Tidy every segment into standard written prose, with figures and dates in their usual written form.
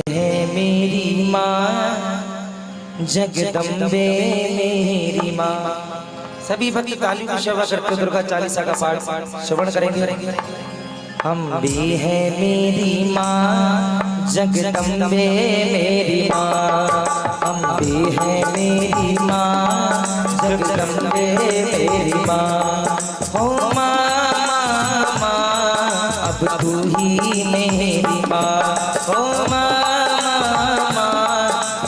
है मेरी माँ जगदम्बे मेरी माँ। सभी भक्त ताली की सेवा करते दुर्गा चालीसा का पाठ श्रवण करेंगे। हम भी है मेरी माँ जगदम्बे मेरी माँ, हम भी है मेरी माँ जगदम्बे मेरी माँ। हो माँ अब तू ही मेरी माँ, हो माँ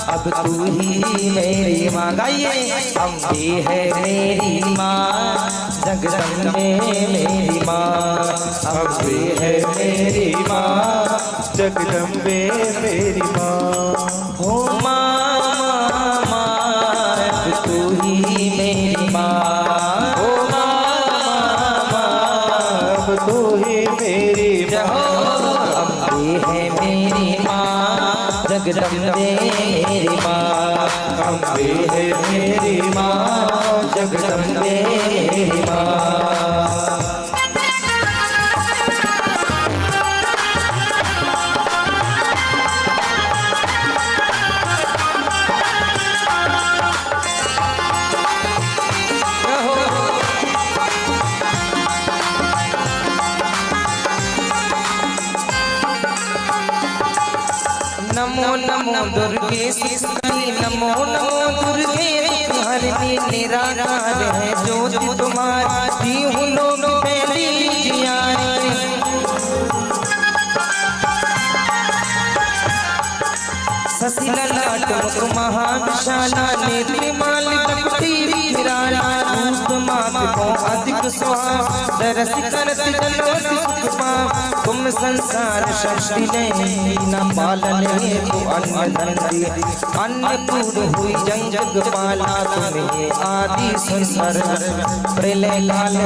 अब तू ही मेरी माँ। गाइए हम भी है मेरी माँ जगदम्बे मेरी माँ, हम भी है मेरी माँ जगदम्बे मेरी माँ। हो माँ अब तू ही मेरी माँ, हो माँ अब तू ही मेरी माँ। हम भी है मेरी माँ जगदम्बे मेरी माँ, हम भी है मेरी माँ जगदम्बे मेरी माँ। नमो नमो दुर्गे सिस्करी, नमो नमो दुर्गे हरनी निराकार है ज्योति तुम्हारी हूँ लोग पहली जियारी। शशि ललाट मुख महाविशाला नेत्र माल भक्ति विराला रूप मात को अधिक सुहाव दरस करत जनवत सुख पाव। तुम संसार शक्ति ने न पालन हेतु अन्न धन दिए, अन्नपूर्ण हुई जग जग पाला तुम्हें आदि सुंदर प्रलय काल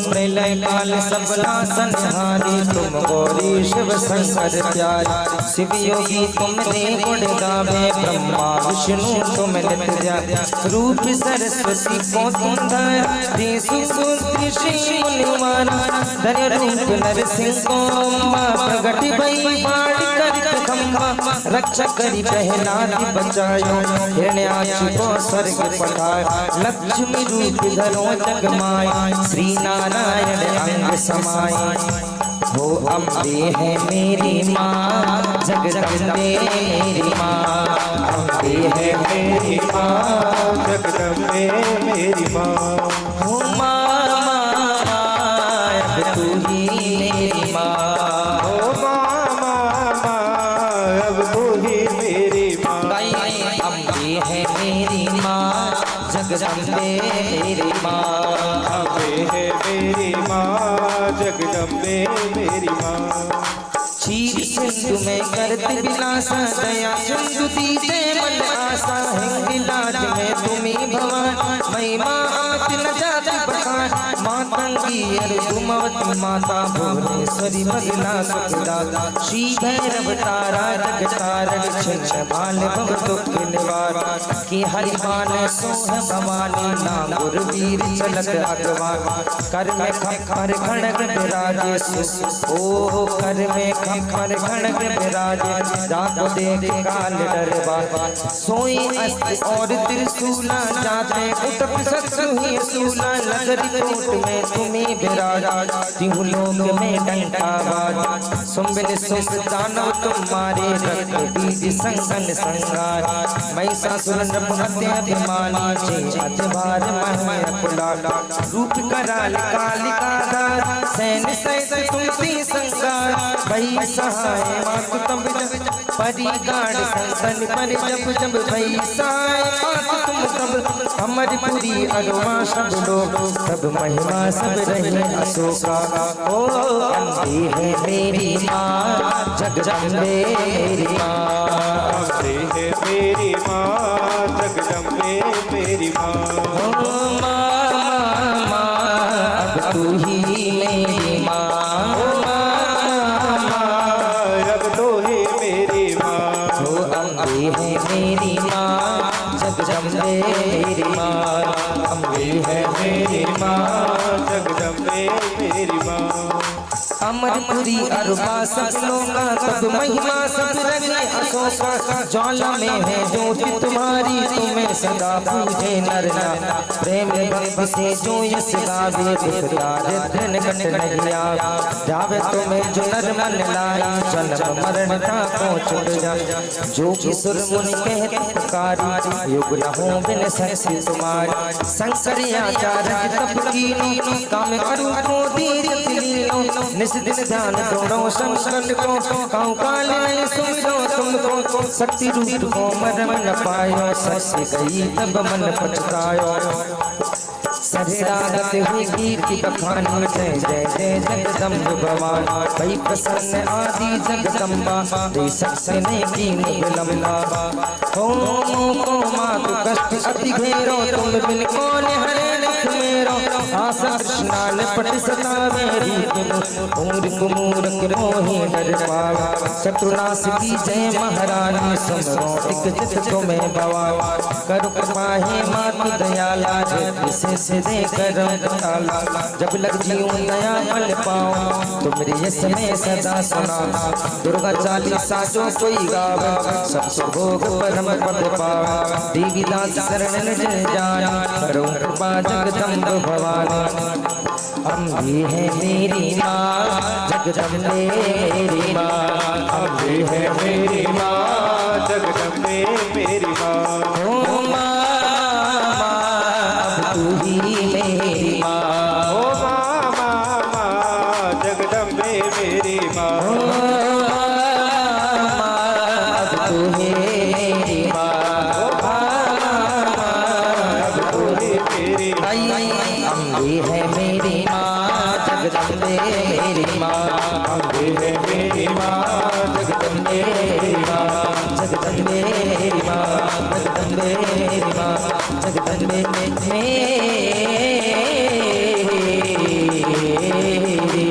प्रलय काल सबला संहारी। तुम गौरी शिव शंकर प्यारे, शिव योगी तुमने गुण गावे, ब्रह्मा विष्णु तुम नित्य ध्याया। रूप सरस्वती को तुम धर सुपुत्र श्री मुनिवारा, धर रूप नरसिंह को माँ प्रगट भई बाढ़ कर खम्भा। रक्षा करी पहनाती बचायो, हिरण्याक्ष को स्वर्ग पठाया। लक्ष्मी रूप धरो जग माया, श्री नारायण अंग समाये। हो अम्बे है मेरी माँ जगदम्बे मेरी माँ, अम्बे है मेरी माँ जगदम्बे मेरी माँ। हो माँ अब तू ही मेरी माँ, ओ माँ अब तू ही मेरी माँ। अम्बे है मेरी माँ जगदम्बे मेरी माँ, अम्बे है मेरी माँ जगदम्बे मेरी माँ। क्षीर सिंधु में करत विलासा, दया सिंधु दीजे मन आशा। हिंगलाज में तुम्हें भवान, महिमा आत न जात बखान। मातंगी अर्जुमवती माता, भुवनेश्वरी भगना सुखदाता। श्री भैरव तारा जगतारण, छिन्न भाल भव दुख निवार। कि हरिमान सोह भवानी, नाम गुरुवीर चलत अगवान। कर में खर खड़ग विराजे सु, ओ कर में खर खड़ग विराजे। जाको देख काल डरवा, सोई अस्त्र और त्रिशूला। जाते उठप शत्रु ही सूला, नगर कोट में तुम्हें विराजा। तिहु लोक में डंका बाज, सुम्बिल सुख दानव तुम्हारे। रक्त बीज संगन संगार, महिषासुर नृपहत्य अभिमानी। अजभार महमय कुलाला, रूप कराल कालिका धार। सैन सहित तुमती संगार, भई सहाय मातु तब जब। परिगाढ़ संसन पर जब जब भई सहाय मातु तुम तब। अमर पुरी अरुमा सब लोग, सब महिमा सब रहे अशोका। ओ अम्बे है मेरी माँ जगदम्बे मेरी माँ, अम्बे है मेरी माँ जगदम्बे मेरी माँ। ओ माँ अब तू ही मेरी माँ, ओ अब तो ही मेरी माँ। हो अम्बे है मेरी माँ जगदम्बे मेरी माँ, अम्बे है मेरी माँ जगदम्बे मेरी माँ। अमर महपुरी अरबा सब लोगा तब महिमा सब रंगे अशोका ज्वाला में है ज्योति तुम्हारी तुम्हें सदा पूजे नर नारी प्रेम भक्ति से जो यश गावे दुख दारिद्र्य कट नहीं आवे जावे तुम्हें जो नर मन लाई जन्म मरण का पहुँच जा जो किशोर मुनि कहते पुकारी युग न हो बिन शक्ति तुम्हारी शंकराचार्य तप कीनो काम करूं तो दीर दिलीनो निस दिन ध्यान जोड़ो शंकर को काऊ काल नहीं सुमिरो तुमको शक्ति रूप को मरम न पायो सच गई तब मन पछतायो शरीरागत हुई कीर्ति बखान जय जय जय जगदम्ब भवान भई प्रसन्न आदि जगदम्बा दे सकते ने कीन विलंबा हो को मातु कष्ट अति घेरो तुम बिन कौन हरे दुख मेरो आस कृष्णान पट सतावे मूर्ख मूर्ख मोहि डर पावा शत्रुनाश की जय महारानी सुमरो एक चित तुम्हें भवान कर कृपा हे मातु दयाला जिसे से दे करम ताला जब लग जीऊं नया पल पाओ तुम्हारे यश में सदा सुना दुर्गा चालीसा जो कोई गावे सब सुभोग परम पद पावे देवी दास शरण जय जान करो कृपा जगदम्ब भवानी अम्बे है मेरी माँ जगदम्बे मेरी माँ अम्बे है मेरी माँ जगदम्बे मेरी माँ ओ माँ अब तू ही मेरी माँ ओ माँ माँ माँ जगदम्बे मेरी माँ अब तू ही मेरी माँ अब तू ही मेरी अम्बे है मेरी माँ जगदम्बे मेरी माँ अम्बे है मेरी माँ जगदम्बे मेरी माँ जगदम्बे मेरी माँ जगदम्बे मेरी माँ जगदम्बे मेरी